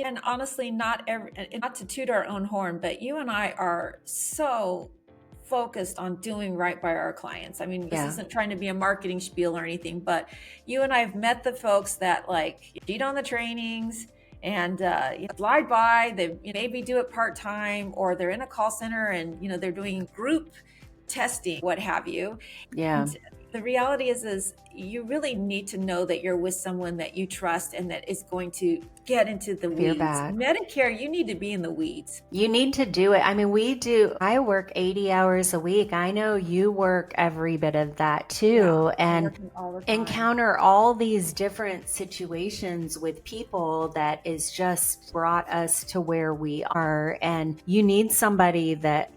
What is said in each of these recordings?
And honestly, not to toot our own horn, but you and I are so focused on doing right by our clients. I mean, this Yeah. isn't trying to be a marketing spiel or anything, but you and I have met the folks that like cheat on the trainings and slide by. They maybe do it part time, or they're in a call center and they're doing group testing, what have you. Yeah. And the reality is you really need to know that you're with someone that you trust and that is going to get into the Your weeds. back. Medicare, you need to be in the weeds. You need to do it. I mean, I work 80 hours a week. I know you work every bit of that too. I'm And working all the time. encounter all these different situations with people that is just brought us to where we are. And you need somebody that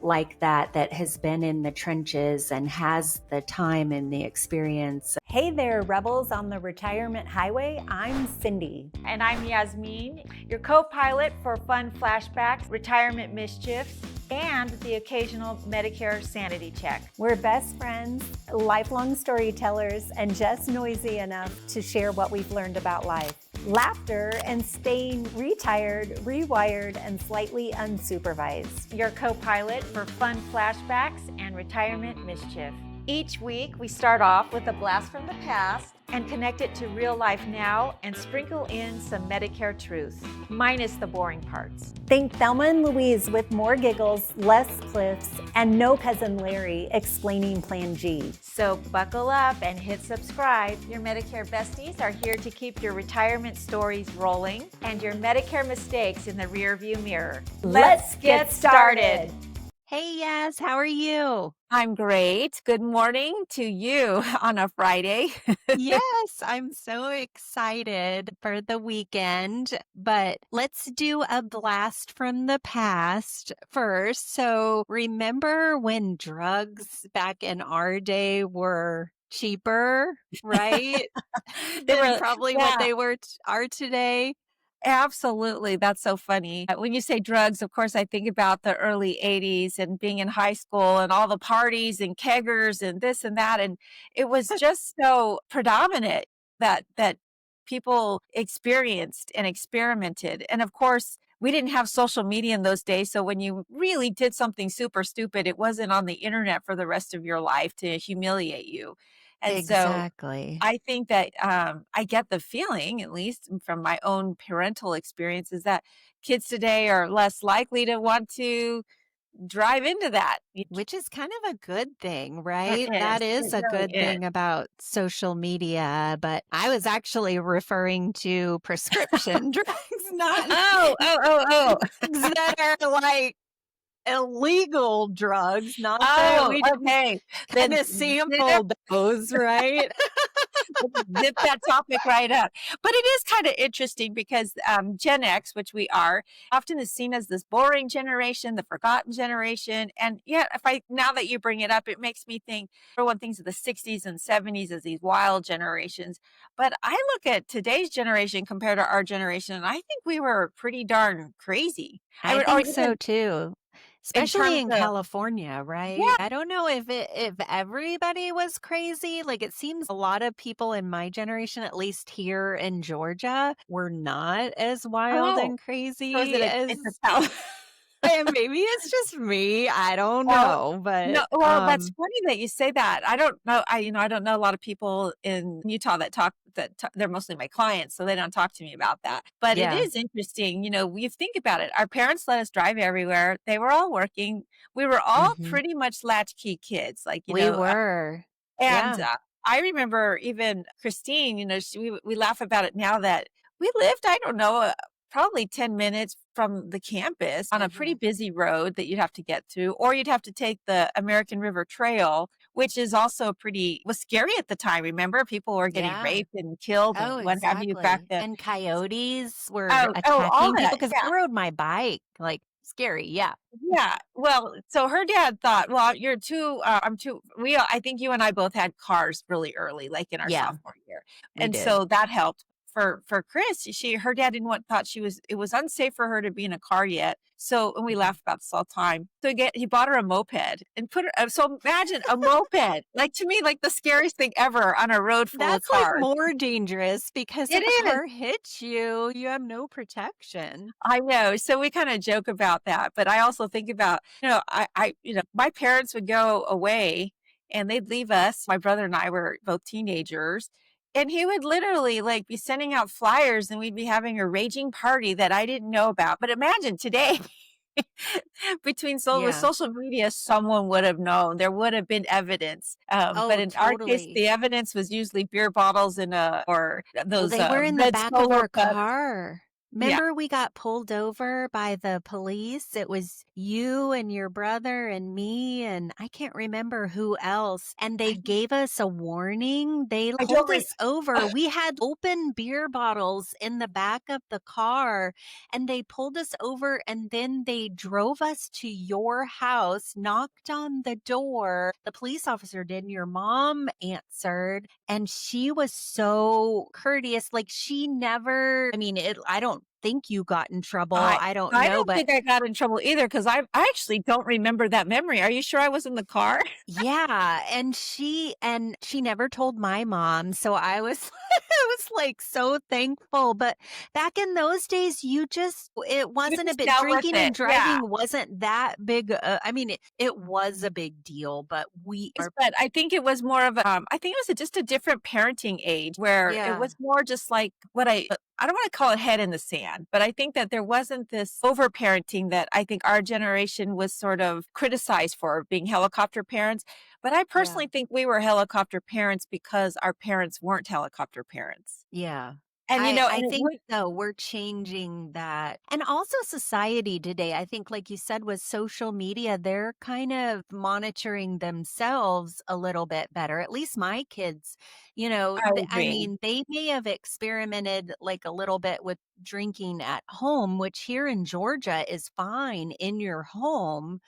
has been in the trenches and has the time and the experience. Hey there, rebels on the retirement highway. I'm Cindy. And I'm Yasmin, your co-pilot for fun flashbacks, retirement mischiefs, and the occasional Medicare sanity check. We're best friends, lifelong storytellers, and just noisy enough to share what we've learned about life. Laughter and staying retired, rewired, and slightly unsupervised. Your co-pilot for fun flashbacks and retirement mischief. Each week, we start off with a blast from the past and connect it to real life now and sprinkle in some Medicare truth, minus the boring parts. Think Thelma and Louise with more giggles, less cliffs, and no Cousin Larry explaining Plan G. So buckle up and hit subscribe. Your Medicare besties are here to keep your retirement stories rolling and your Medicare mistakes in the rearview mirror. Let's get started. Hey, Yas, how are you? I'm great. Good morning to you on a Friday. Yes, I'm so excited for the weekend, but let's do a blast from the past first. So remember when drugs back in our day were cheaper, right? Than probably what they are today. Absolutely. That's so funny. When you say drugs, of course, I think about the early 80s and being in high school and all the parties and keggers and this and that. And it was just so predominant that people experienced and experimented. And of course, we didn't have social media in those days. So when you really did something super stupid, it wasn't on the internet for the rest of your life to humiliate you. And so Exactly. I think that I get the feeling, at least from my own parental experiences, that kids today are less likely to want to drive into that. Which is kind of a good thing, It right? That is. is It a really good is. thing about social media, but I was actually referring to prescription drugs, not Oh. drugs that are like illegal drugs, not that Oh, we just okay. kind Then of sampled those, right? zip that topic right up. But it is kind of interesting because Gen X, which we are, often is seen as this boring generation, the forgotten generation. And yet, now that you bring it up, it makes me think everyone thinks of the 60s and 70s as these wild generations. But I look at today's generation compared to our generation, and I think we were pretty darn crazy. I Or think so even too. in Especially terms in of, California, right? yeah. I don't know if everybody was crazy. Like it seems a lot of people in my generation, at least here in Georgia, were not as wild Oh, and so is crazy it as it's a and maybe it's just me. I don't Well, know, no, but well, that's funny that you say that. I don't know. I don't know a lot of people in Utah they're mostly my clients, so they don't talk to me about that. But it yeah. is interesting. You think about it. Our parents let us drive everywhere. They were all working. We were all Hmm. pretty much latchkey kids, We were. and Yeah. I remember even Christine, we laugh about it now that we lived, I don't know, probably 10 minutes from the campus on a pretty Hmm. busy road that you'd have to get through, or you'd have to take the American River Trail, which is also was scary at the time. Remember, people were getting Yeah. raped and killed and Oh, what have you back exactly. then. And coyotes were Oh, all attacking people that. because Yeah. I rode my bike. Like scary. Yeah. Yeah. Well, so her dad thought, well, you're too, I think you and I both had cars really early, like in our Yeah, sophomore year. we And did. so that helped. for Chris, her dad didn't want thought it was unsafe for her to be in a car yet. So, and we Mhm. laugh about this all the time. So he bought her a moped and put her. So imagine a moped, like to me, like the scariest thing ever on a road full of That's like cars. more dangerous because It if a is. car hits you, you have no protection. I know. So we kind of joke about that, but I also think about, my parents would go away and they'd leave us. My brother and I were both teenagers, and he would literally like be sending out flyers and we'd be having a raging party that I didn't know about. But imagine today, with Yeah. social media, someone would have known. There would have been evidence. But Oh, in our case, totally. the evidence was usually beer bottles or Well, those they were in the red back of solo our cups. car. Yeah. Remember we got pulled over by the police? It was you and your brother and me, and I can't remember who else. And they gave us a warning. They I don't pulled us over. We had open beer bottles in the back of the car, and they pulled us over, and then they drove us to your house, knocked on the door. The police officer did, and your mom answered, and she was so courteous. Like she never, I mean, I don't think you got in trouble. I I don't I know, don't but think I got in trouble either because I actually don't remember that memory. Are you sure I was in the car? yeah, and she never told my mom, so I was I was like so thankful. But back in those days, it You wasn't a just bit dealt with drinking it. and Yeah. driving wasn't that big. I mean, it was a big deal, but we are But I think it was more of I think it was just a different parenting age where it yeah, was more just like what I don't want to call it head in the sand, but I think that there wasn't this overparenting that I think our generation was sort of criticized for being helicopter parents. But I yeah. personally think we were helicopter parents because our parents weren't helicopter parents. Yeah. And I and it think would so. We're changing that. And also society today, I think, like you said, with social media, they're kind of monitoring themselves a little bit better. At least my kids, I I agree. mean, they may have experimented like a little bit with drinking at home, which here in Georgia is fine in your home,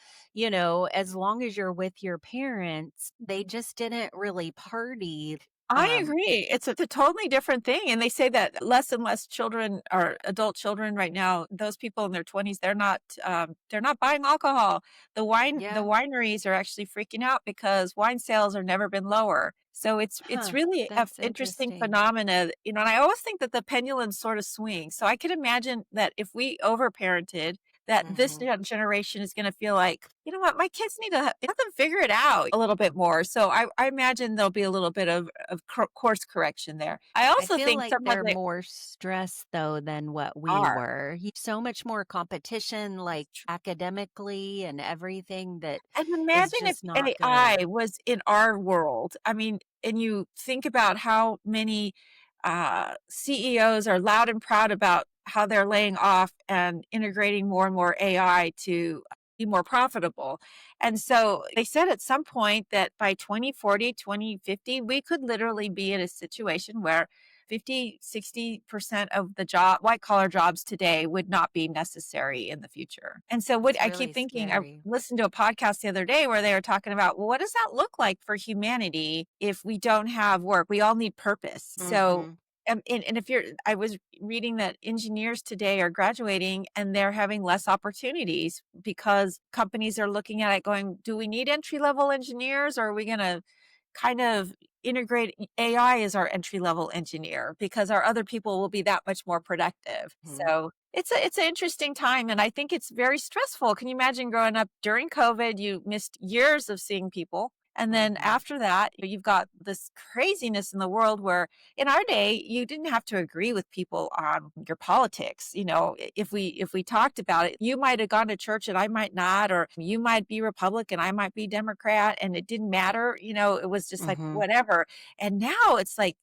as long as you're with your parents. They just didn't really party. I Um, agree. It's a totally different thing. And they say that less and less children or adult children right now, those people in their 20s, they're not buying alcohol. The yeah. wineries are actually freaking out because wine sales have never been lower. So it's Huh, really a that's interesting interesting. phenomena, and I always think that the pendulum sort of swings. So I could imagine that if we overparented, that this Mhm, generation is going to feel like, you know what, my kids need to let them figure it out a little bit more. So I imagine there'll be a little bit of course correction there. I I also feel think like some of they're the more stressed though than what we are. were. So much more competition, like academically and everything that And is imagine if just not good. AI was in our world. I mean, and you think about how many CEOs are loud and proud about how they're laying off and integrating more and more AI to be more profitable. And so they said at some point that by 2040, 2050, we could literally be in a situation where 50, 60% of the white collar jobs today would not be necessary in the future. And so what It's I keep really thinking, I scary. listened to a podcast the other day where they were talking about, well, what does that look like for humanity if we don't have work? We all need purpose. So Mhm, and if I was reading that engineers today are graduating and they're having less opportunities because companies are looking at it going, do we need entry level engineers, or are we going to kind of integrate AI as our entry level engineer because our other people will be that much more productive. mhm, So it's an interesting time, and I think it's very stressful. Can you imagine growing up during COVID? You missed years of seeing people. And then mhm, after that, you've got this craziness in the world where in our day, you didn't have to agree with people on your politics. If we talked about it, you might have gone to church and I might not, or you might be Republican, I might be Democrat, and it didn't matter. It was just like mhm. whatever. And now it's like,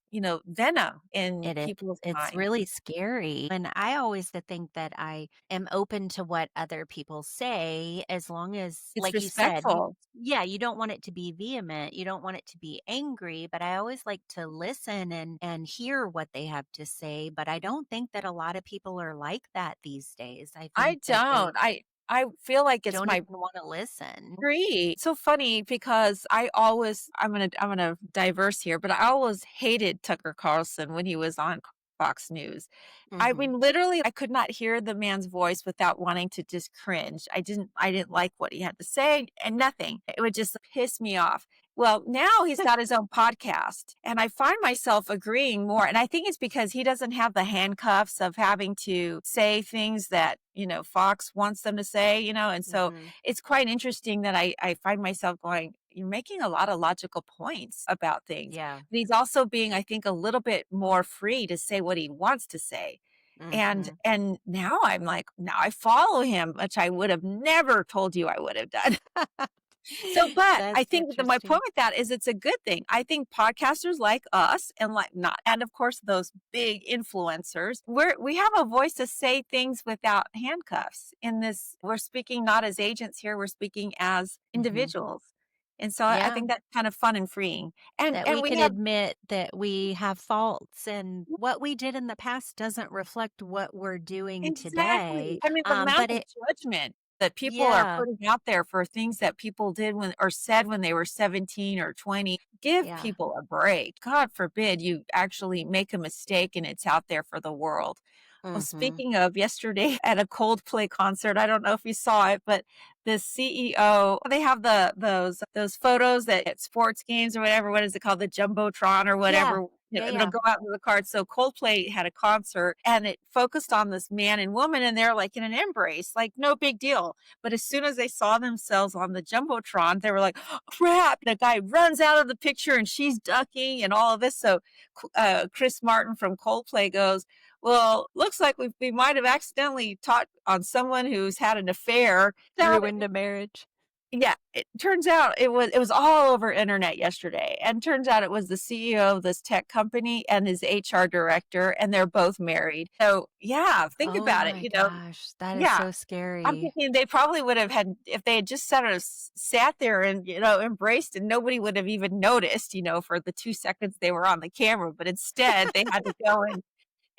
venom in It is. people's It's minds. really scary. And I always think that I am open to what other people say as long as, It's like you said, respectful. yeah, you don't want it to be vehement. You don't want it to be angry, but I always like to listen and hear what they have to say. But I don't think that a lot of people are like that these days. I I think that they don't. I feel like it's don't my even want to listen. agree. So funny because I'm gonna diverse here, but I always hated Tucker Carlson when he was on Fox News. I Mhm. mean, literally, I could not hear the man's voice without wanting to just cringe. I didn't like what he had to say and nothing. It would just piss me off. Well, now he's got his own podcast, and I find myself agreeing more. And I think it's because he doesn't have the handcuffs of having to say things that, Fox wants them to say, and so Mhm. it's quite interesting that I find myself going, you're making a lot of logical points about things. Yeah. But he's also being, I think, a little bit more free to say what he wants to say. And Mhm. and now I'm like, now I follow him, which I would have never told you I would have done. So, but I That's think that my interesting. point with that is it's a good thing. I think podcasters like us and like not, and of course those big influencers, we have a voice to say things without handcuffs. In this, we're speaking not as agents here, we're speaking as Mhm. individuals. And so I Yeah. think that's kind of fun and freeing. That And we we can have admit that we have faults and what we did in the past doesn't reflect what we're doing today. exactly. I mean, the amount But of it judgment that people are yeah, putting out there for things that people did when or said when they were 17 or 20, give yeah. people a break. God forbid you actually make a mistake and it's out there for the world. Well, Mhm. speaking of yesterday at a Coldplay concert, I don't know if you saw it, but the CEO, they have those photos that at sports games or whatever, what is it called? The Jumbotron or Yeah. whatever. Yeah, It'll yeah. go out into the cards. So Coldplay had a concert and it focused on this man and woman and they're like in an embrace, like no big deal. But as soon as they saw themselves on the Jumbotron, they were like, oh, crap. The guy runs out of the picture and she's ducking and all of this. So Chris Martin from Coldplay goes, well, looks like we might have accidentally taught on someone who's had an affair. Now, Ruined a marriage. yeah, it turns out it was all over internet yesterday, and turns out it was the CEO of this tech company and his HR director, and they're both married. So yeah, think Oh about it. my gosh, that is Yeah, so I'm scary. thinking they probably would have had if they had just sat there and embraced, and nobody would have even noticed, for the 2 seconds they were on the camera. But instead, they had to go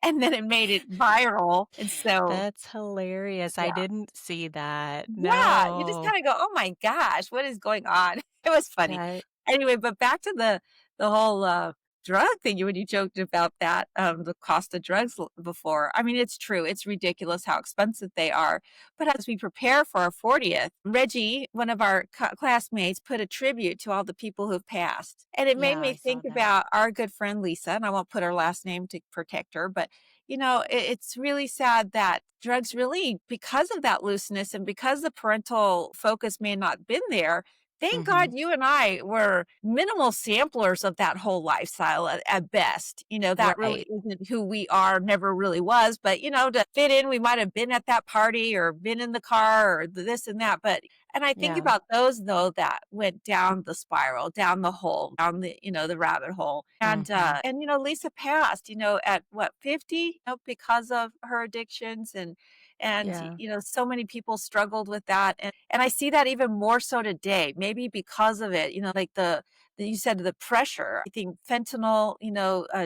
and then it made it viral, and so That's hilarious. I yeah. didn't see that. Yeah, you just No. kinda go, "Oh my gosh, what is going on?" It was funny. That Anyway, but back to the whole, drug thing, when you joked about that, the cost of drugs before. I mean, it's true, it's ridiculous how expensive they are, but as we prepare for our 40th, Reggie, one of our classmates, put a tribute to all the people who've passed, and it made yeah, me I saw think that. about our good friend Lisa, and I won't put her last name to protect her, but it's really sad that drugs really, because of that looseness and because the parental focus may not have been there, thank God Mhm. you and I were minimal samplers of that whole lifestyle at best. That really Right. isn't who we are, never really was. But, to fit in, we might have been at that party or been in the car or this and that. And I think Yeah. about those though that went down the spiral, down the hole, down the rabbit hole. Mhm. And Lisa passed, at what, 50, because of her addictions and Yeah. so many people struggled with that. And I see that even more so today, maybe because of it, like you said, the pressure. I think fentanyl,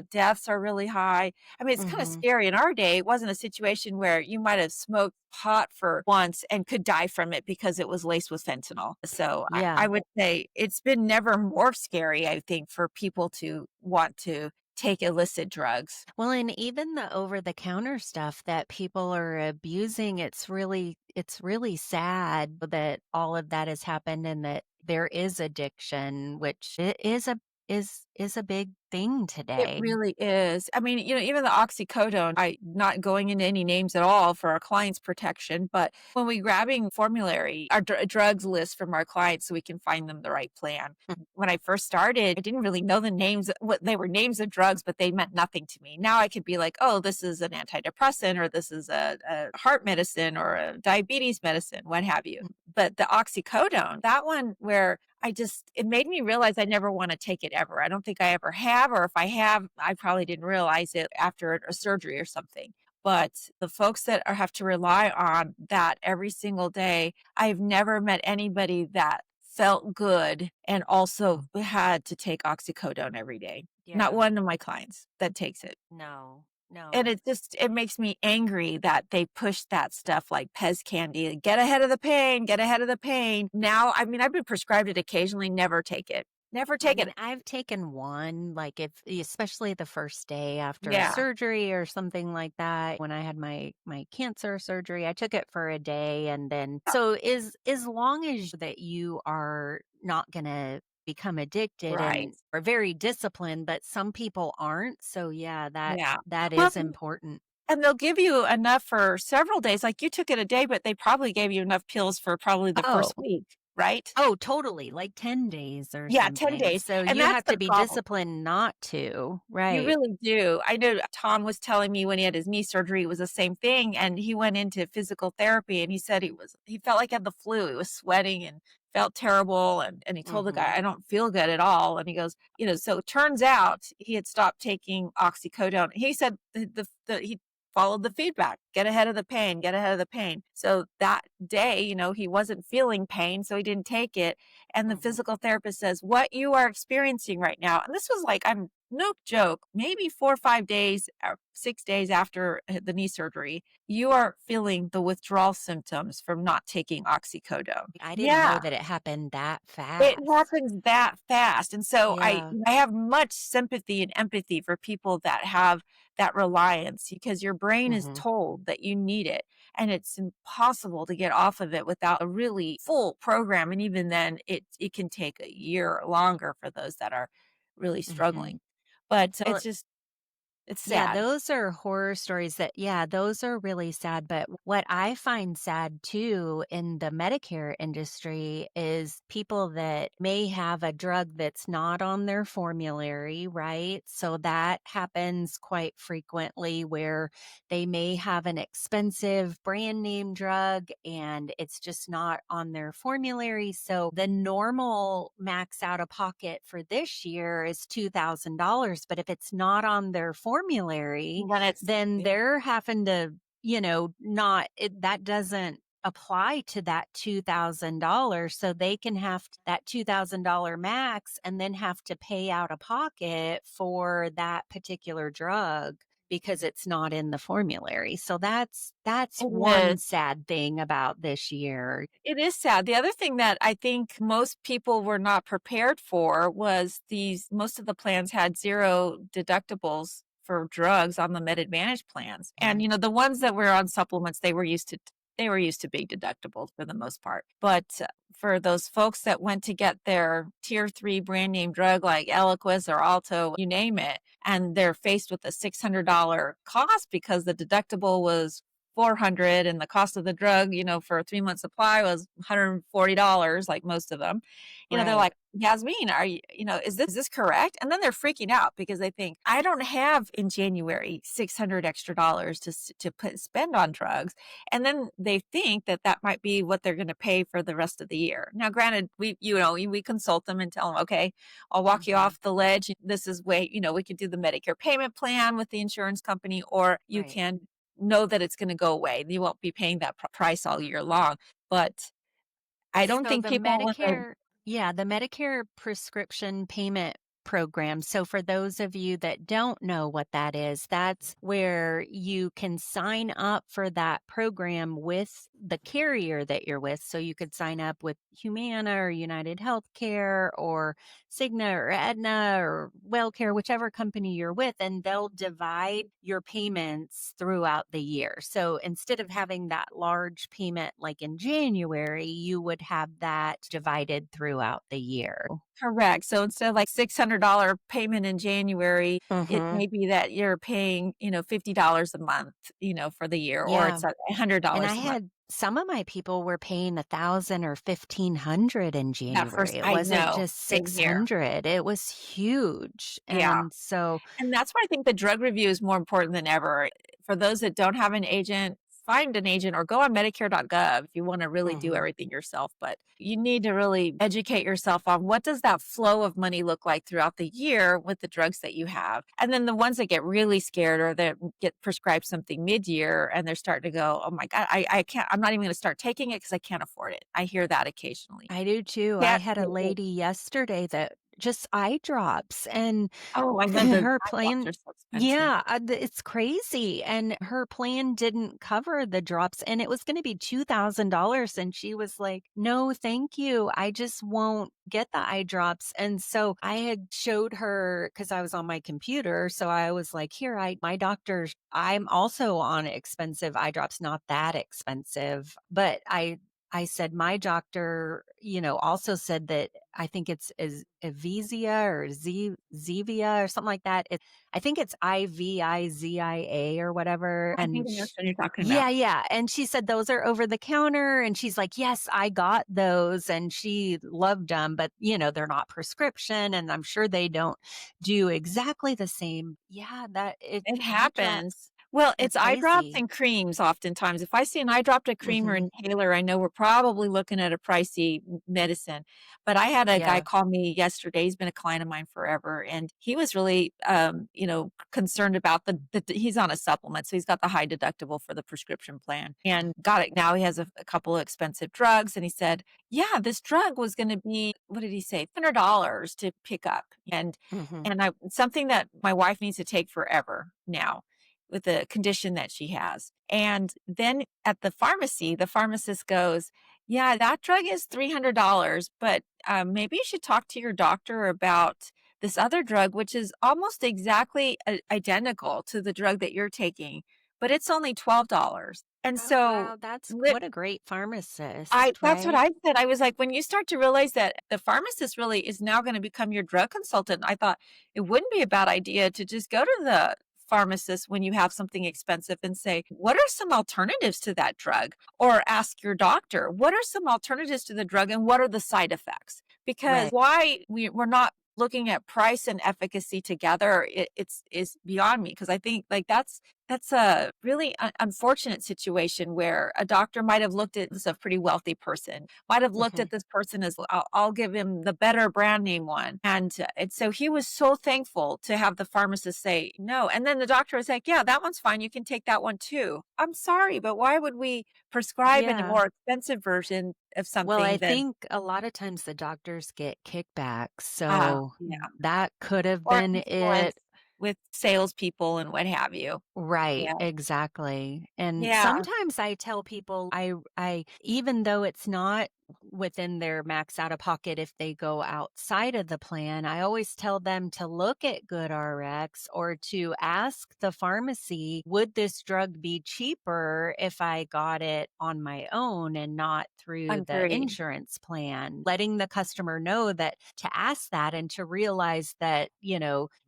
deaths are really high. I mean, it's kind of Mhm. scary. In our day, it wasn't a situation where you might have smoked pot for once and could die from it because it was laced with fentanyl. So I Yeah. would say it's been never more scary, I think, for people to want to take illicit drugs. Well, and even the over the counter stuff that people are abusing, it's really sad that all of that has happened and that there is addiction, which it is a big thing It today. really is. I mean, even the oxycodone, I not going into any names at all for our clients' protection, but when we grabbing formulary, our drugs list from our clients so we can find them the right plan. When I first started, I didn't really know the names, what they were names of drugs, but they meant nothing to me. Now I could be like, oh, this is an antidepressant, or this is a heart medicine, or a diabetes medicine, what have you. But the oxycodone, that one where it made me realize I never want to take it ever. I don't think I ever have, or if I have, I probably didn't realize it after a surgery or something. But the folks that have to rely on that every single day, I've never met anybody that felt good and also had to take oxycodone every day. Not Yeah. one of my clients that takes it. No. And No. it makes me angry that they push that stuff like Pez candy. Get ahead of the pain, get ahead of the pain. Now, I mean, I've been prescribed it occasionally, never take it. Never I taken mean, it. I've taken one, like if especially the first day after Yeah. surgery or something like that. When I had my cancer surgery, I took it for a day and then so as long as that you are not gonna become addicted Right. and are very disciplined, but some people aren't. So yeah, Yeah. that Well, is important. and they'll give you enough for several days. Like you took it a day, but they probably gave you enough pills for probably the Oh, first week, right? oh, totally. Like 10 days or Yeah, 10 something. days. So And you that's have the to be problem. disciplined not to. You Right. really do. I know Tom was telling me when he had his knee surgery, it was the same thing. And he went into physical therapy and he said he felt like he had the flu. He was sweating and felt terrible. And he told the guy, Mhm. I don't feel good at all. And he goes, so it turns out he had stopped taking oxycodone. He said he followed the feedback, get ahead of the pain, get ahead of the pain. So that day, he wasn't feeling pain, so he didn't take it. And the Mhm. physical therapist says, what you are experiencing right now, and this was like, I'm no joke, maybe 4 or 5 days or 6 days after the knee surgery, you are feeling the withdrawal symptoms from not taking oxycodone. I didn't know Yeah. that it happened that It fast. happens that fast, and so I Yeah. I have much sympathy and empathy for people that have that reliance because your brain is Mhm. told that you need it, and it's impossible to get off of it without a really full program, and even then, it can take a year or longer for those that are really Mhm. struggling. But Well, it's yeah, sad. those are horror stories that yeah, those are really sad, but what I find sad too in the Medicare industry is people that may have a drug that's not on their formulary, right? So that happens quite frequently where they may have an expensive brand name drug and it's just not on their formulary. So the normal max out of pocket for this year is $2,000. But if it's not on their formulary, When it's then yeah, they're having to, not that doesn't apply to that $2,000. So they can have that $2,000 max and then have to pay out of pocket for that particular drug because it's not in the formulary. So that's it one is. sad thing about this year. It is sad. The other thing that I think most people were not prepared for was most of the plans had 0 deductibles for drugs on the Med Advantage plans. And, Mhm. the ones that were on supplements, they were used to big deductibles for the most part. But for those folks that went to get their tier 3 brand name drug like Eliquis or Alto, you name it, and they're faced with a $600 cost because the deductible was 400 and the cost of the drug, for a 3-month supply was $140 like most of them. They're Right. like, "Yasmin, are is this correct?" And then they're freaking out because they think, "I don't have in January 600 extra dollars to spend on drugs." And then they think that that might be what they're going to pay for the rest of the year. Now, granted, we consult them and tell them, "Okay, I'll walk you Mhm. off the ledge. This is way, we could do the Medicare payment plan with the insurance company, or you Right. can know that it's gonna go away. You won't be paying that price all year long." But I don't So think the people wanna. Medicare, yeah, the Medicare prescription payment program. So for those of you that don't know what that is, that's where you can sign up for that program with the carrier that you're with. So you could sign up with Humana or UnitedHealthcare or Cigna or Aetna or WellCare, whichever company you're with, and they'll divide your payments throughout the year. So instead of having that large payment like in January, you would have that divided throughout the year. Correct. So instead of like $600 payment in January, it Hmm. may be that you're paying, $50 a month, for the year, or Yeah. it's a And I $100 a month. had some of my people were paying 1,000 or 1,500 in That January. first It I wasn't know, just same here. 600. It was huge. Yeah. And so, And that's why I think the drug review is more important than ever. For those that don't have an agent, find an agent or go on Medicare.gov if you want to really do mhm. everything yourself. But you need to really educate yourself on what does that flow of money look like throughout the year with the drugs that you have. And then the ones that get really scared or that get prescribed something mid-year and they're starting to go, oh my God, I can't, I'm not even going to start taking it because I can't afford it. I hear that occasionally. I do too. I Can't had a wait. lady yesterday that just eye drops. And Oh, I know the her eye drops plan, are so expensive. yeah, it's crazy. And her plan didn't cover the drops, and it was going to be $2,000. And she was like, no, thank you. I just won't get the eye drops. And so I had showed her because I was on my computer. So I was like, here, my doctor, I'm also on expensive eye drops, not that expensive, but I said, my doctor, also said that I think it's Evizia or Zevia or something like that. I think it's Ivizia or whatever. I think And I know what you're talking yeah, about. yeah. And she said, those are over the counter. And she's like, yes, I got those. And she loved them, but they're not prescription. And I'm sure they don't do exactly the same. Yeah, It eye drops. happens. Well, it's It's eye drops crazy. and creams oftentimes. If I see an eye drop, a cream, or Hmm. inhaler, I know we're probably looking at a pricey medicine. But I had a guy Yeah. call me yesterday. He's been a client of mine forever, and he was really, concerned about he's on a supplement, so he's got the high deductible for the prescription plan, and got it. Now he has a couple of expensive drugs, and he said, "Yeah, this drug was going to be what did he say? $100 to pick up, and Hmm. something that my wife needs to take forever now." With the condition that she has. And then at the pharmacy, the pharmacist goes, yeah, that drug is $300, but maybe you should talk to your doctor about this other drug, which is almost exactly identical to the drug that you're taking, but it's only $12. And Oh, so wow. What a great pharmacist, that's what right? I said. I was like, when you start to realize that the pharmacist really is now going to become your drug consultant, I thought it wouldn't be a bad idea to just go to the pharmacist when you have something expensive and say, what are some alternatives to that drug? Or ask your doctor, what are some alternatives to the drug and what are the side effects? Because Right. why we're not looking at price and efficacy together, it's is beyond me. Because I think like that's a really unfortunate situation where a doctor might have looked at this a pretty wealthy person, might have looked Hmm. at this person as I'll give him the better brand name one. And so he was so thankful to have the pharmacist say no. And then the doctor was like, yeah, that one's fine. You can take that one too. I'm sorry, but why would we prescribe in a Yeah. more expensive version of Well, I something than, think a lot of times the doctors get kickbacks. So yeah, that could have or been influence it. with salespeople and what have you? Right, Yeah. exactly. And Yeah. sometimes I tell people I even though it's not within their max out of pocket if they go outside of the plan, I always tell them to look at GoodRx or to ask the pharmacy, would this drug be cheaper if I got it on my own and not through the Agreed. insurance plan? Letting the customer know that to ask that and to realize that,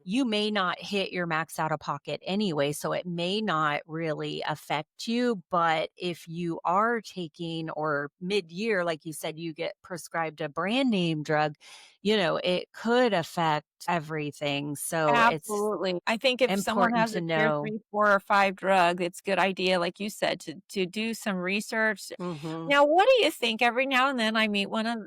you may not hit your max out of pocket anyway, so it may not really affect you. But if you are taking or mid year, like you said, you get prescribed a brand name drug, it could affect everything. So it's Absolutely. I think if someone important has to a tier know. 3, 4, or 5 drug, it's a good idea, like you said, to do some research. Hmm. Now, what do you think? Every now and then I meet one of,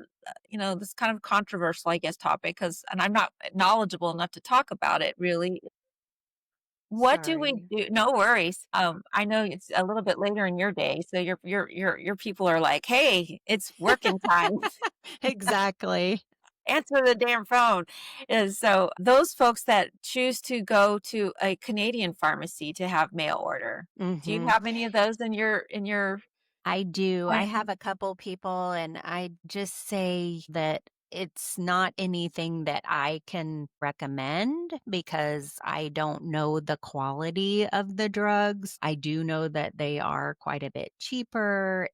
this kind of controversial, I guess, topic and I'm not knowledgeable enough to talk about it really. What do we Sorry. do? No worries. I know it's a little bit later in your day, so your people are like, "Hey, it's working time. Exactly. Answer the damn phone." And so those folks that choose to go to a Canadian pharmacy to have mail order, do you Hmm. have any of those in your I do. I plan? have a couple people, and I just say that it's not anything that I can recommend because I don't know the quality of the drugs. I do know that they are quite a bit cheaper,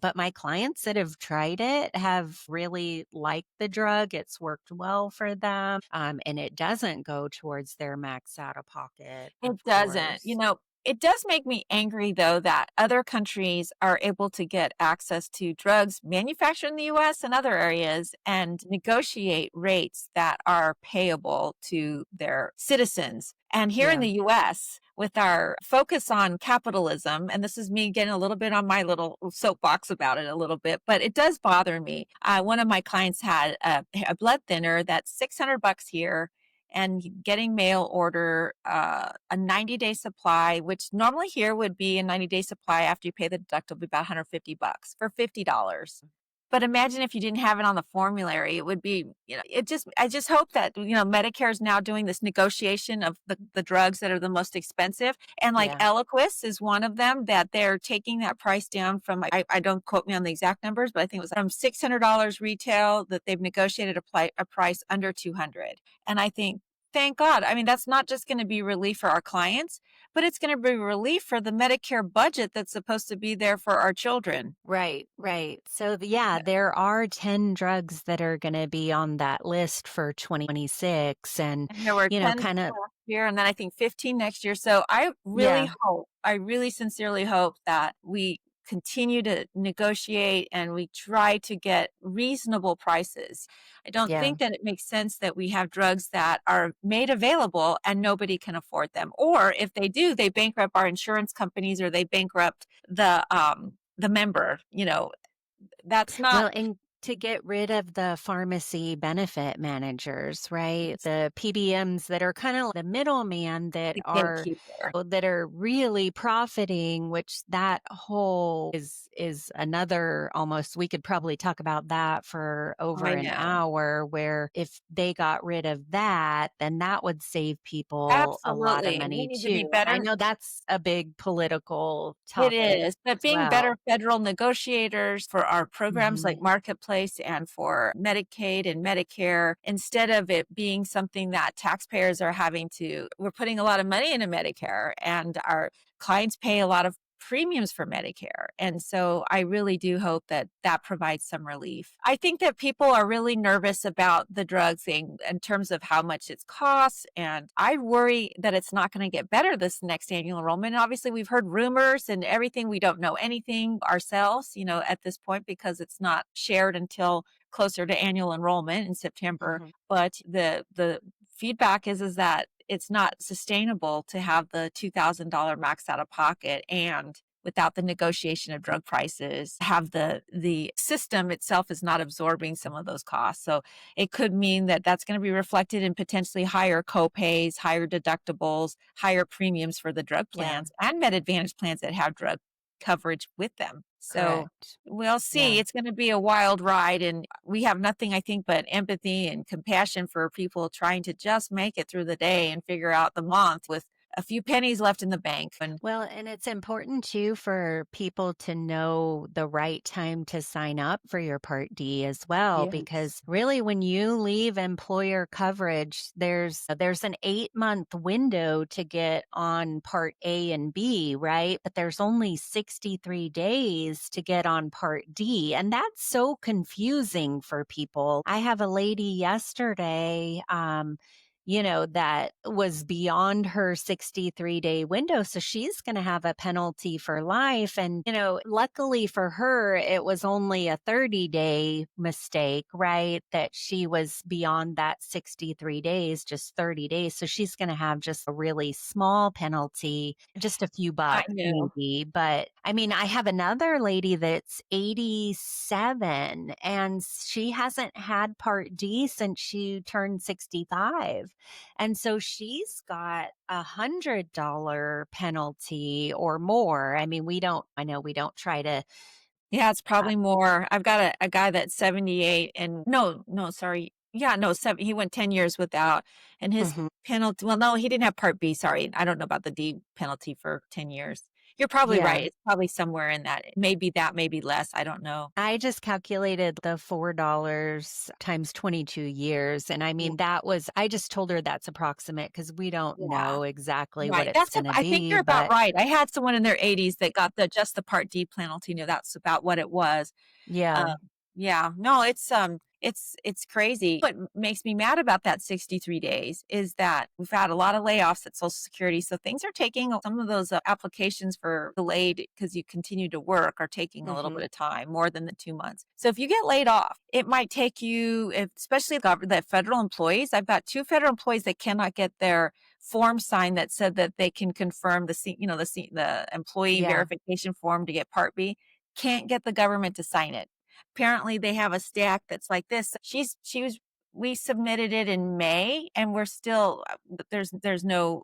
but my clients that have tried it have really liked the drug. It's worked well for them. And it doesn't go towards their max out of pocket, It of doesn't. course. It does make me angry though that other countries are able to get access to drugs manufactured in the US and other areas and negotiate rates that are payable to their citizens. And here in Yeah. the US, with our focus on capitalism, and this is me getting a little bit on my little soapbox about it a little bit, but it does bother me. One of my clients had a blood thinner that's $600 here and getting mail order a 90-day supply, which normally here would be a 90-day supply after you pay the deductible, be about $150 for $50. But imagine if you didn't have it on the formulary, it would be, I just hope that, Medicare is now doing this negotiation of the drugs that are the most expensive. And like Yeah. Eliquis is one of them that they're taking that price down from, I don't quote me on the exact numbers, but I think it was from $600 retail that they've negotiated a price under 200. And I think, thank God. I mean, that's not just going to be relief for our clients, but it's going to be relief for the Medicare budget that's supposed to be there for our children. Right, right. So, yeah, there are 10 drugs that are going to be on that list for 2026. And, And there were 10 kind of, last year and then I think 15 next year. So yeah, I really sincerely hope that we continue to negotiate and we try to get reasonable prices. I don't yeah. think that it makes sense that we have drugs that are made available and nobody can afford them. Or if they do, they bankrupt our insurance companies or they bankrupt the member. That's not Well, and to get rid of the pharmacy benefit managers, right? The PBMs that are kind of the middleman the gatekeeper. that are really profiting, which that whole is another almost we could probably talk about that for over I an know. hour, where if they got rid of that, then that would save people a lot of Absolutely. And we money need to too. be And I better. know that's a big political It topic is, but as being well. better federal negotiators for our programs like Mhm. Marketplace and for Medicaid and Medicare, instead of it being something that taxpayers are we're putting a lot of money into Medicare and our clients pay a lot of premiums for Medicare. And so I really do hope that that provides some relief. I think that people are really nervous about the drug thing in terms of how much it costs. And I worry that it's not going to get better this next annual enrollment. And obviously, we've heard rumors and everything. We don't know anything ourselves, at this point because it's not shared until closer to annual enrollment in September. Mhm. But the feedback is that it's not sustainable to have the $2,000 max out of pocket and without the negotiation of drug prices, have the system itself is not absorbing some of those costs. So it could mean that that's going to be reflected in potentially higher copays, higher deductibles, higher premiums for the drug Yeah, plans and Med Advantage plans that have drug coverage with them. So correct. we'll Yeah. see. It's going to be a wild ride. And we have nothing, I think, but empathy and compassion for people trying to just make it through the day and figure out the month with a few pennies left in the bank. And Well, and it's important too for people to know the right time to sign up for your Part D as well, yes, because really when you leave employer coverage, there's an 8-month window to get on Part A and B, right? But there's only 63 days to get on Part D. And that's so confusing for people. I have a lady yesterday, that was beyond her 63-day window. So she's going to have a penalty for life. And, luckily for her, it was only a 30-day mistake, right? That she was beyond that 63 days, just 30 days. So she's going to have just a really small penalty, just a few I bucks know. maybe. But I mean, I have another lady that's 87 and she hasn't had Part D since she turned 65. And so she's got $100 penalty or more. I mean, I know we don't try to, Yeah, it's uh, probably more. I've got a guy that's 78 and no, sorry. Yeah, no, he went 10 years without and his mhm. penalty, well, no, he didn't have Part B. Sorry. I don't know about the D penalty for 10 years. You're probably Yeah. right. It's probably somewhere in that, maybe less. I don't know. I just calculated the $4 times 22 years. And I Yeah. mean, I just told her that's approximate because we don't Yeah. know exactly what Right. it's going to I think be. you're about But right. I had someone in their 80s that got just the Part D penalty. That's about what it was. yeah. Um, yeah, no, it's crazy. What makes me mad about that 63 days is that we've had a lot of layoffs at Social Security. So things are taking some of those applications for delayed because you continue to work are taking a little Hmm. bit of time, more than the 2 months. So if you get laid off, it might take you, especially the federal employees. I've got two federal employees that cannot get their form signed that said that they can confirm the employee Yeah. verification form to get Part B. Can't get the government to sign it. Apparently they have a stack that's like this. We submitted it in May and we're still there's no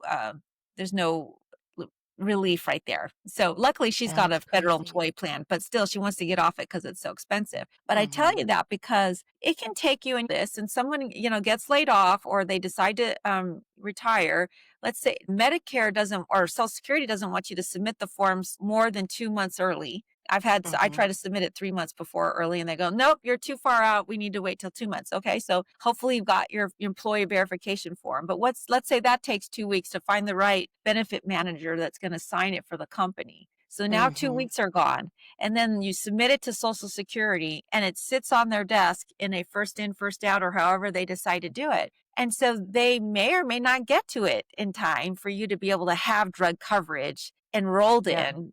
relief right there. So luckily she's got a That's federal crazy. employee plan, but still she wants to get off it because it's so expensive. But I tell Mhm. you that because it can take you in this and someone, gets laid off or they decide to retire. Let's say Medicare doesn't or Social Security doesn't want you to submit the forms more than 2 months early. I Mhm. try to submit it 3 months before early and they go, nope, you're too far out. We need to wait till 2 months. Okay. So hopefully you've got your employee verification form. But let's say that takes 2 weeks to find the right benefit manager that's going to sign it for the company. So now two Mhm. weeks are gone. And then you submit it to Social Security and it sits on their desk in a first in, first out, or however they decide to do it. And so they may or may not get to it in time for you to be able to have drug coverage enrolled Yeah. in.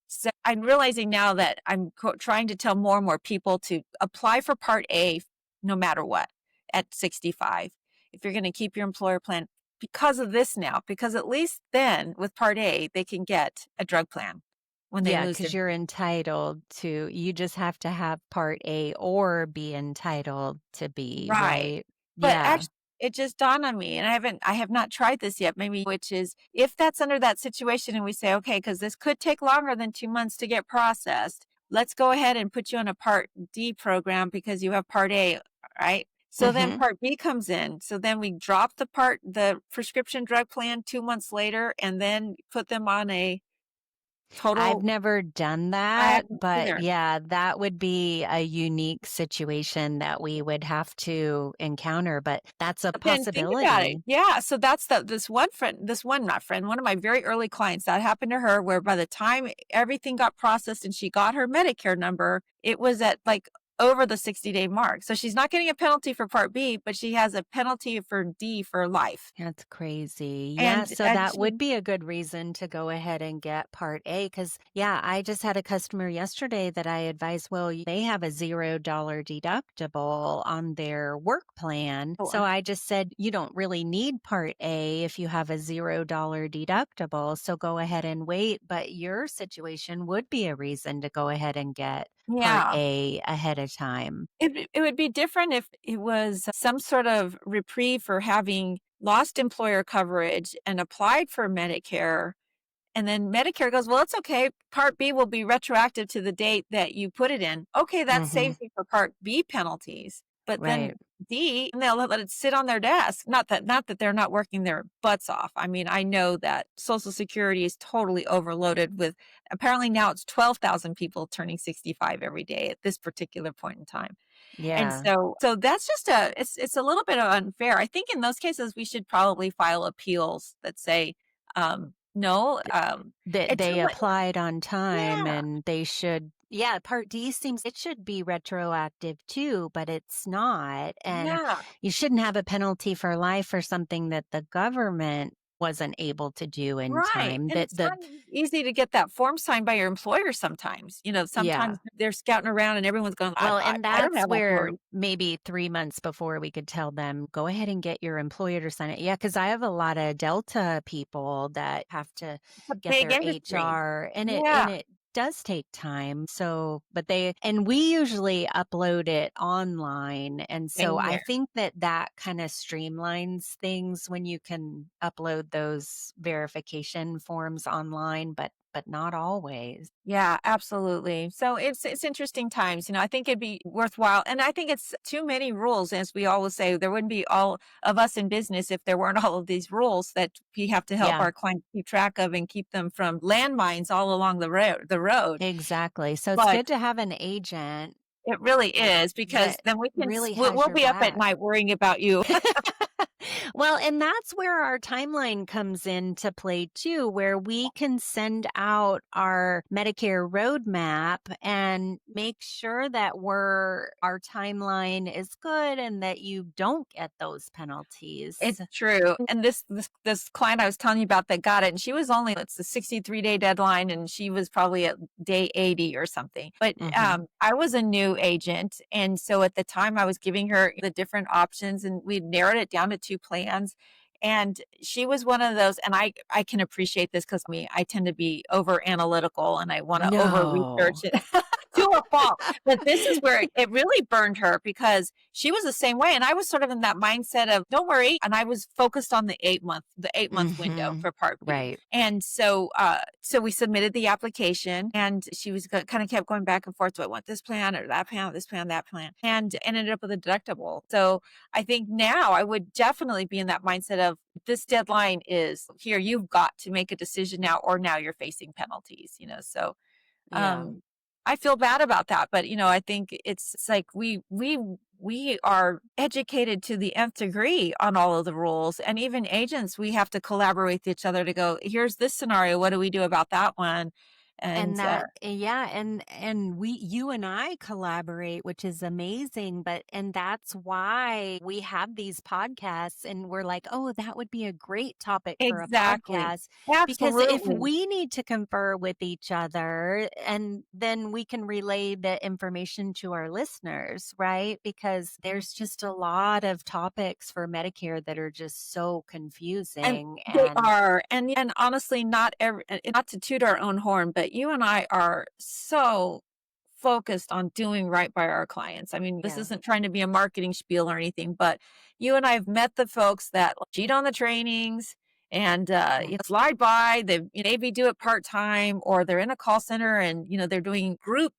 So I'm realizing now that I'm trying to tell more and more people to apply for Part A no matter what at 65. If you're going to keep your employer plan because of this now, because at least then with Part A, they can get a drug plan when they Yeah, lose their. because you're entitled to you just have to have Part A or be entitled to B, Right. right? But Yeah. actually, it just dawned on me, and I have not tried this yet, maybe, which is if that's under that situation and we say, okay, because this could take longer than 2 months to get processed, let's go ahead and put you on a Part D program because you have Part A, right? So then Mhm. Part B comes in. So then we drop the prescription drug plan 2 months later and then put them on a I've total. never done I that, haven't but either. yeah, that would be a unique situation that we would have to encounter, but that's a But then think about it. possibility. Yeah. So that's one of my very early clients, that happened to her where by the time everything got processed and she got her Medicare number, it was at like over the 60-day mark. So she's not getting a penalty for Part B, but she has a penalty for D for life. That's crazy. Yeah, And so that would be a good reason to go ahead and get Part A because, yeah, I just had a customer yesterday that I advised, well, they have a $0 deductible on their work plan. So I just said, you don't really need Part A if you have a $0 deductible. So go ahead and wait. But your situation would be a reason to go ahead and get Part yeah. A ahead of time. It would be different if it was some sort of reprieve for having lost employer coverage and applied for Medicare. And then Medicare goes, well, it's okay. Part B will be retroactive to the date that you put it in. Okay, that Hmm. saves you for Part B penalties. But Right. then D, and they'll let it sit on their desk. Not that they're not working their butts off. I mean, I know that Social Security is totally overloaded with apparently now it's 12,000 people turning 65 every day at this particular point in time. And Yeah. so that's just it's a little bit unfair. I think in those cases we should probably file appeals that say, no, That it's they really. applied on time Yeah, and they should yeah, Part D seems it should be retroactive too, but it's not, and yeah, you shouldn't have a penalty for life for something that the government wasn't able to do in right. time, And that it's the not easy to get that form signed by your employer sometimes. yeah. Sometimes they're scouting around and everyone's going, Well, I, and I don't that's have where authority. maybe 3 months before we could tell them, "Go ahead and get your employer to sign it." Yeah, because I have a lot of Delta people that have to It's a get big their industry. HR, and Yeah, it does take time, so but they and we usually upload it online, and so same I here. think that that kinda streamlines things when you can upload those verification forms online, but not always. Yeah, absolutely. So it's interesting times. I think it'd be worthwhile, and I think it's too many rules, as we always say. There wouldn't be all of us in business if there weren't all of these rules that we have to help Yeah. our clients keep track of and keep them from landmines all along the road. The road, Exactly. So it's but good to have an agent it really like is because that then really has we'll your be up at back. night worrying about you. Well, and that's where our timeline comes into play too, where we can send out our Medicare roadmap and make sure that our timeline is good and that you don't get those penalties. It's true. And this client I was telling you about that got it, and she was only it's a 63-day deadline, and she was probably at day 80 or something. But Hmm. I was a new agent, and so at the time I was giving her the different options, and we narrowed it down to two plans. And she was one of those, and I can appreciate this because me, I tend to be over analytical and I want to over research No. it. to a fault. But this is where it really burned her because she was the same way. And I was sort of in that mindset of don't worry. And I was focused on the 8-month window for Part B. Right. And so we submitted the application and she was kind of kept going back and forth. Do I want this plan or that plan, this plan, that plan? And ended up with a deductible. So I think now I would definitely be in that mindset of this deadline is here. You've got to make a decision now, or now you're facing penalties, so Yeah. I feel bad about that, but I think it's like we are educated to the nth degree on all of the rules, and even agents, we have to collaborate with each other to go, here's this scenario, what do we do about that one? And And that, yeah, and you and I collaborate, which is amazing, and that's why we have these podcasts and we're like, "Oh, that would be a great topic for a exactly, podcast." Because if absolutely, we need to confer with each other, and then we can relay the information to our listeners, right? Because there's just a lot of topics for Medicare that are just so and confusing. they And are, and honestly, not to toot our own horn, but you and I are so focused on doing right by our clients. I mean, this yeah. isn't trying to be a marketing spiel or anything, but you and I have met the folks that cheat on the trainings and Mm. slide by. They maybe do it part time, or they're in a call center and they're doing group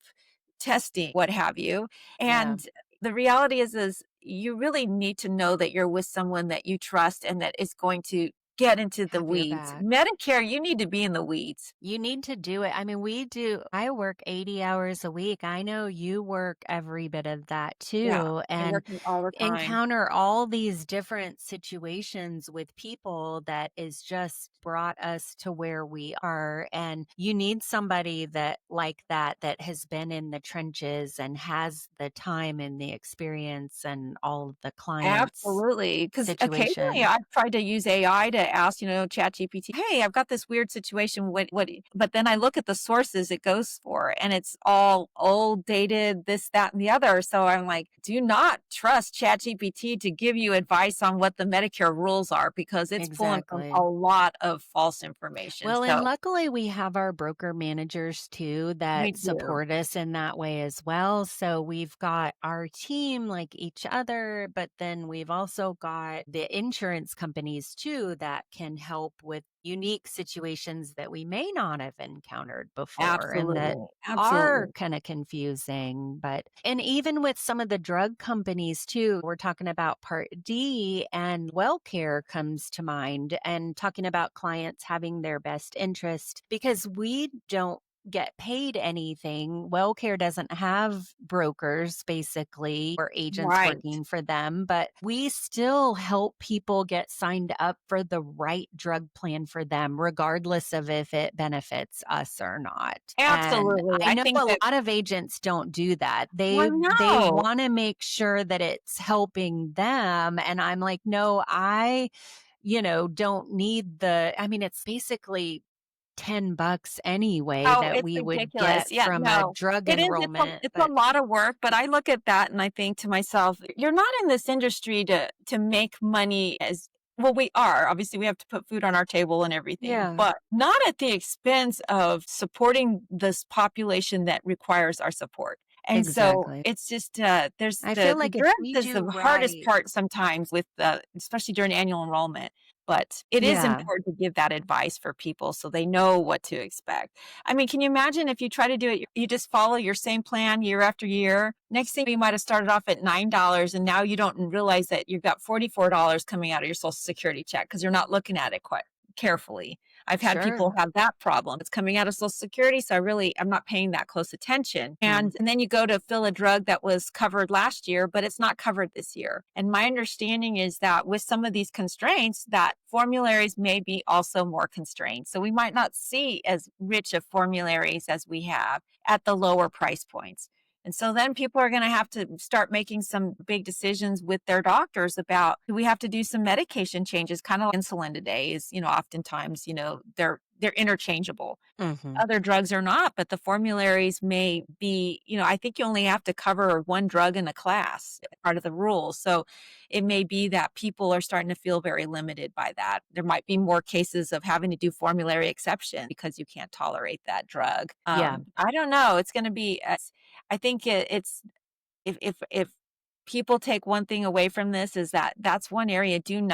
testing, what have you. Yeah. And the reality is you really need to know that you're with someone that you trust and that is going to get into the Have your weeds. back. Medicare, you need to be in the weeds. You need to do it. I mean, we do. I work 80 hours a week. I know you work every bit of that Yeah, too, I'm and working all the time. encounter all these different situations with people that is just brought us to where we are. And you need somebody that has been in the trenches and has the time and the experience and all of the clients' Absolutely, because occasionally situation. I've tried to use AI to ask, ChatGPT, "Hey, I've got this weird situation, what" but then I look at the sources it goes for, and it's all old, dated, this, that, and the other, so I'm like, do not trust ChatGPT to give you advice on what the Medicare rules are, because it's pulling from a Exactly. lot of false information, Well, and so luckily we have our broker managers too we that do. support us in that way as well. So we've got our team like each other, but then we've also got the insurance companies too that can help with unique situations that we may not have encountered before and that Absolutely, are absolutely. kind of confusing. And even with some of the drug companies too, we're talking about Part D, and WellCare comes to mind, and talking about clients having their best interest because we don't get paid anything. WellCare doesn't have brokers basically or agents Right. working for them, but we still help people get signed up for the right drug plan for them, regardless of if it benefits us or not. And Absolutely, I I know think a that lot of agents don't do that. well, They no. want to make sure that it's helping them. And I'm like, no, don't need I mean, it's basically $10 anyway Oh, that it's we would ridiculous. get Yeah, from a no. drug It is, enrollment. it's a But lot of work, but I look at that and I think to myself, you're not in this industry to make money as well, we are. Obviously, we have to put food on our table and everything, yeah, but not at the expense of supporting this population that requires our support. And so exactly. it's just there's I feel the like if drugs we is do the hardest right, part sometimes with especially during annual enrollment. But it is yeah, important to give that advice for people so they know what to expect. I mean, can you imagine if you try to do it, you just follow your same plan year after year? Next thing you might have started off at $9 and now you don't realize that you've got $44 coming out of your Social Security check because you're not looking at it quite carefully. I've had people sure. have that problem. It's coming out of Social Security, so I'm not paying that close attention. Mm, And then you go to fill a drug that was covered last year, but it's not covered this year. And my understanding is that with some of these constraints, that formularies may be also more constrained. So we might not see as rich of formularies as we have at the lower price points. And so then people are going to have to start making some big decisions with their doctors about, do we have to do some medication changes, kind of like insulin today is, oftentimes, they're interchangeable. hmm. Other drugs are not, but the formularies may be, I think you only have to cover one drug in a class, part of the rules. So it may be that people are starting to feel very limited by that. There might be more cases of having to do formulary exception because you can't tolerate that drug. Yeah. I don't know. It's going to be, I think it's if people take one thing away from this is that's one area. Don't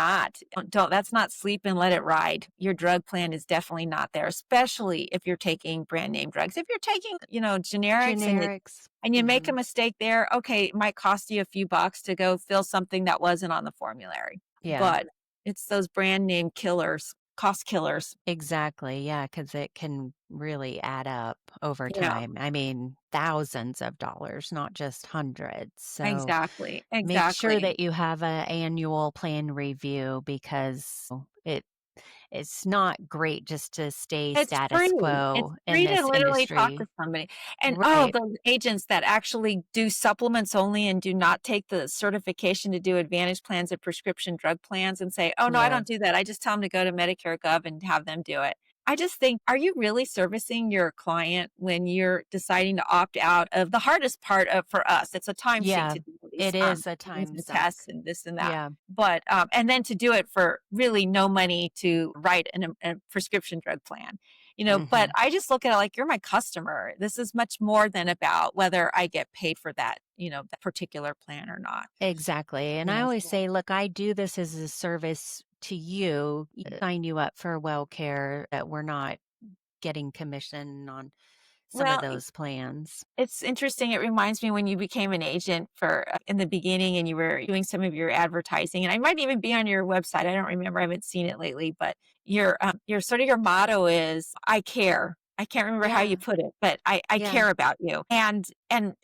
that's not sleep and let it ride. Your drug plan is definitely not there, especially if you're taking brand name drugs. If you're taking, generics Generics. and you make a Mhm. mistake there, okay, it might cost you a few bucks to go fill something that wasn't on the formulary. Yeah. But it's those brand name killers, cost killers. Exactly, yeah, because it can really add up over Yeah, time. I mean, thousands of dollars, not just hundreds. So exactly. make sure Exactly. that you have an annual plan review because it's not great just to stay It's status free. It's quo in free to this literally talk to industry. somebody. And, Right. those agents that actually do supplements only and do not take the certification to do advantage plans or prescription drug plans and say, "Oh, no, I Yeah. don't do that. I just tell them to go to Medicare Gov and have them do it." I just think, are you really servicing your client when you're deciding to opt out of the hardest part of for us? It's a time sink Yeah. to do all these, It is a things time and sunk. tests and this and that. Yeah. But, and then to do it for really no money to write a prescription drug plan. But Mhm. I just look at it like you're my customer. This is much more than about whether I get paid for that particular plan or not. Exactly. And I always So, say, look, I do this as a service to you. Sign you up for WellCare that we're not getting commission on some of well, those plans. it's interesting. It reminds me when you became an agent for in the beginning and you were doing some of your advertising, and I might even be on your website. I don't remember. I haven't seen it lately, but your sort of your motto is "I care." I can't remember how you Yeah. put it, but I Yeah. care about you, and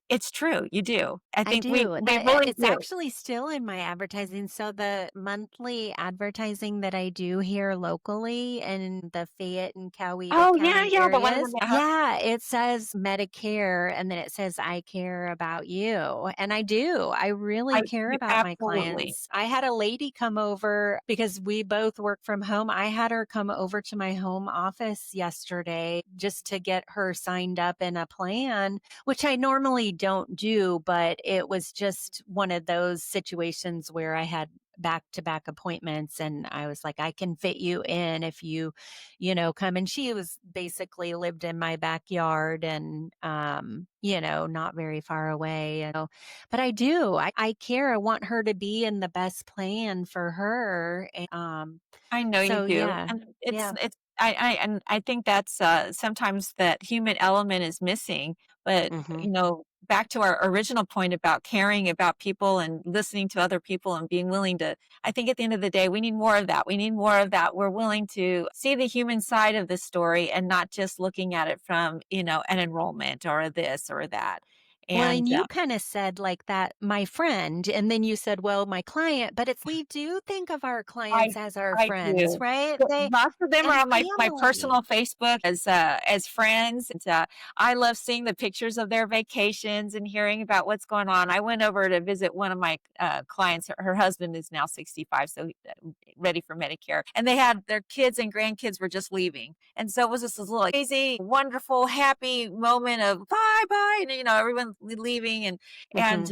it's true. You do. I I think we do. we really It's do. actually still in my advertising. So the monthly advertising that I do here locally in the Fayette and Coweta Oh yeah, County yeah. The one in areas, the yeah, it says Medicare and then it says I care about you. And I do. I really I care you about my absolutely. clients. I had a lady come over because we both work from home. I had her come over to my home office yesterday just to get her signed up in a plan, which I normally don't do, but it was just one of those situations where I had back to back appointments and I was like, I can fit you in if you come. And she was basically lived in my backyard and, not very far away. But I do, I care. I want her to be in the best plan for her. I know you So do, yeah, and yeah. I think that's, sometimes that human element is missing, but, Hmm. back to our original point about caring about people and listening to other people and being willing to I think at the end of the day, we need more of that. We need more of that. We're willing to see the human side of the story and not just looking at it from, an enrollment or a this or that, Well, and, and you kind of said like that, my friend, and then you said, well, my client, but it's we do think of our I clients as our I friends, do. right? But They lots of them and are on my family. personal Facebook as friends, and, I love seeing the pictures of their vacations and hearing about what's going on. I went over to visit one of my, clients. Her husband is now 65, so ready for Medicare, and they had their kids and grandkids were just leaving, and so it was just this little crazy, wonderful, happy moment of bye bye, and everyone leaving, and Hmm.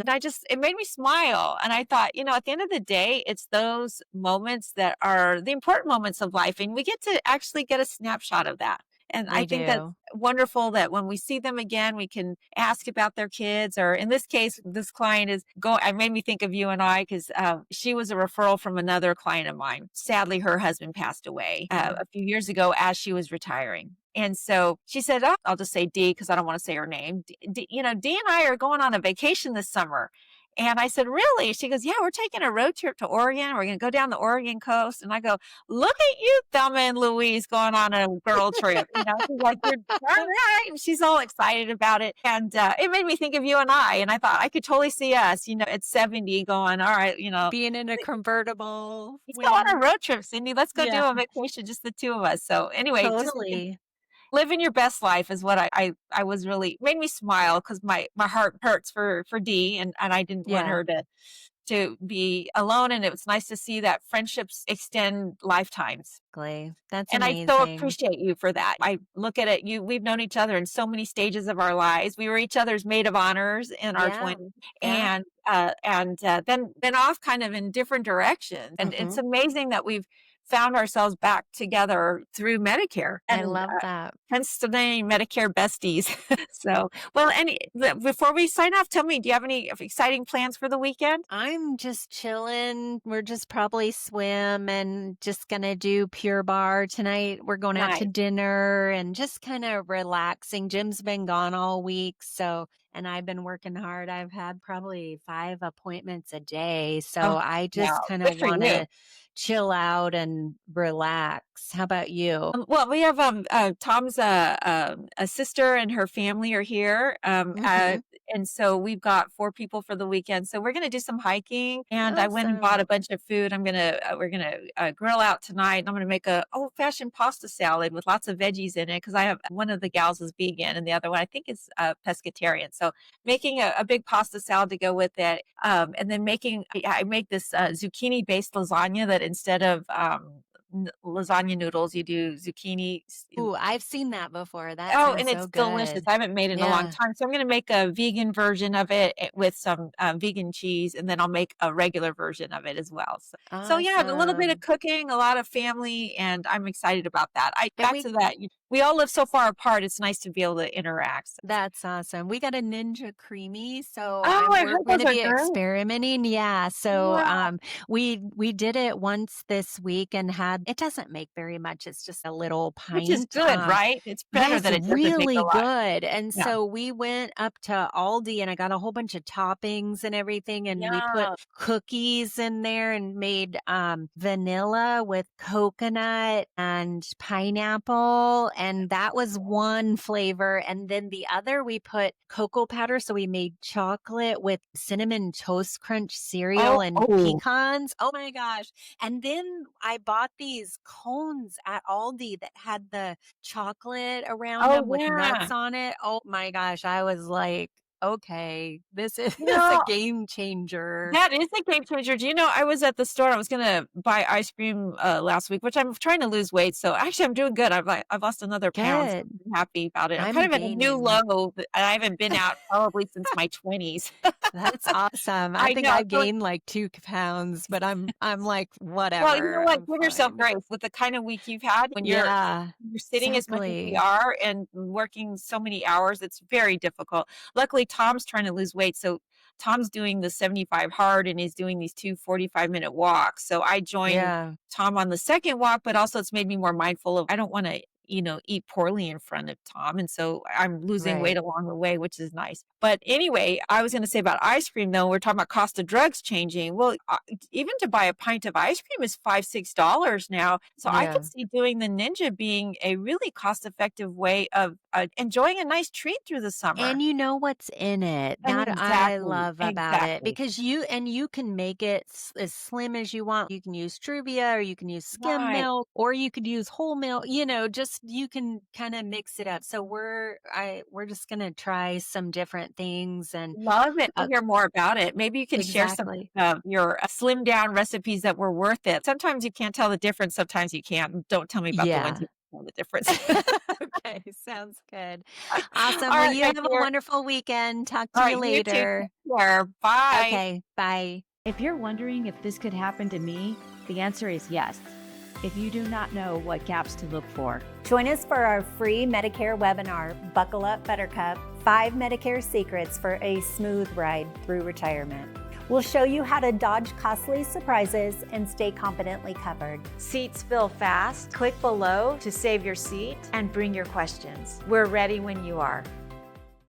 it made me smile. And I thought, at the end of the day, it's those moments that are the important moments of life. And we get to actually get a snapshot of that. And I We think that's do. wonderful that when we see them again, we can ask about their kids. Or in this case, this client is going, it made me think of you and I because she was a referral from another client of mine. Sadly, her husband passed away Yeah. a few years ago as she was retiring. And so she said, oh, I'll just say D because I don't want to say her name. D and I are going on a vacation this summer. And I said, really? She goes, yeah, we're taking a road trip to Oregon. We're going to go down the Oregon coast. And I go, look at you, Thelma and Louise, going on a girl trip. She's like, you're all right. And she's all excited about it. And it made me think of you and I. And I thought I could totally see us, at 70 going, all right, Being in a convertible let's go on a when road trip, Cindy. Let's go yeah, do a vacation, just the two of us. So anyway, just totally. living your best life is what I was really made me smile because my heart hurts for Dee and I didn't want Yeah, her to be alone. And it was nice to see that friendships extend lifetimes. exactly. That's And I so amazing. appreciate you for that. I look at it, we've known each other in so many stages of our lives. We were each other's maid of honors in our Yeah. 20s Yeah. and then off kind of in different directions. And it's Hmm. amazing that found ourselves back together through Medicare. I And love that. hence the name Medicare Besties. So, well, before we sign off, tell me, do you have any exciting plans for the weekend? I'm just chilling. We're just probably swim and just gonna do Pure Bar tonight. We're going out to Nice. dinner and just kind of relaxing. Jim's been gone all week, and I've been working hard. I've had probably 5 appointments a day, so Oh, I wow. just kind Good of for want you. to chill out and relax. How about you? Well, we have Tom's a sister and her family are here, Mhm. and so we've got 4 people for the weekend. So we're gonna do some hiking, and I went and bought Awesome. a bunch of food. We're gonna grill out tonight, and I'm gonna make a old fashioned pasta salad with lots of veggies in it because I have one of the gals is vegan and the other one I think is pescatarian. So making a big pasta salad to go with it, and then I make this zucchini based lasagna that instead of lasagna noodles, you do zucchini. Ooh, I've seen that before. That Oh, sounds and so it's delicious. good. I haven't made it in a long Yeah. time, so I'm gonna make a vegan version of it with some vegan cheese, and then I'll make a regular version of it as well. So yeah, a little bit of Awesome. cooking, a lot of family, and I'm excited about that. I And back we to that. We all live so far apart. It's nice to be able to interact. That's awesome. We got a Ninja Creamy, so Oh, I we're heard going those to are be great. experimenting. Yeah, so Yeah, we did it once this week and had it doesn't make very much. It's just a little which is pint. good, right? It's better Yes, that it doesn't make a really lot. good. And Yeah. so we went up to Aldi and I got a whole bunch of toppings and everything. And we put Yeah. cookies in there and made vanilla with coconut and pineapple. And that was one flavor. And then the other, we put cocoa powder. So we made chocolate with cinnamon toast crunch cereal and Oh. pecans. Oh my gosh. And then I bought these cones at Aldi that had the chocolate around Oh, them with yeah. nuts on it. Oh my gosh, I was like, "Okay, this is You a know, game changer." that is a game changer. Do you know, I was at the store, I was gonna buy ice cream, last week, which I'm trying to lose weight, so actually I'm doing good. I've lost another pound, so Good. I'm happy about it. I'm I'm kind of at a new gaining. low, I haven't been out probably since my 20s. That's awesome. I I think know, I've so gained like 2 pounds, but I'm like, well, you know "Whatever, what? I'm Give yourself fine." grace with the kind of week you've had when Yeah, you're sitting as much as we exactly. are and working so many hours, it's very difficult. Luckily, Tom's trying to lose weight, so Tom's doing the 75 hard and he's doing these 2 45-minute walks. So I joined Yeah, Tom on the second walk, but also it's made me more mindful of I don't wanna, eat poorly in front of Tom, and so I'm losing weight right. along the way, which is nice. But anyway, I was gonna say about ice cream though, we're talking about cost of drugs changing. Well, even to buy a pint of ice cream is 5 $6 now. So I could Yeah. see doing the Ninja being a really cost-effective way of, enjoying a nice treat through the summer. And you know what's in it. And That I exactly, love about it exactly. because you can make it as slim as you want. You can use Truvia or you can use skim Right. milk or you could use whole milk, just you can kind of mix it up. So we're just going to try some different things and Love it to uh, hear more about it. Maybe you can share some exactly. of your, slimmed down recipes that were worth it. Sometimes you can't tell the difference, sometimes you can. Don't tell me about the ones Yeah. you can tell the difference. Okay, sounds good. Awesome. All Well, right, you my have a dear. wonderful weekend. Talk All to you right, you too. later. Take care. Bye. Okay, bye. If you're wondering if this could happen to me, the answer is yes. If you do not know what gaps to look for, Join us for our free Medicare webinar, Buckle Up Buttercup, 5 Medicare Secrets for a Smooth Ride Through Retirement. We'll show you how to dodge costly surprises and stay confidently covered. Seats fill fast. Click below to save your seat and bring your questions. We're ready when you are.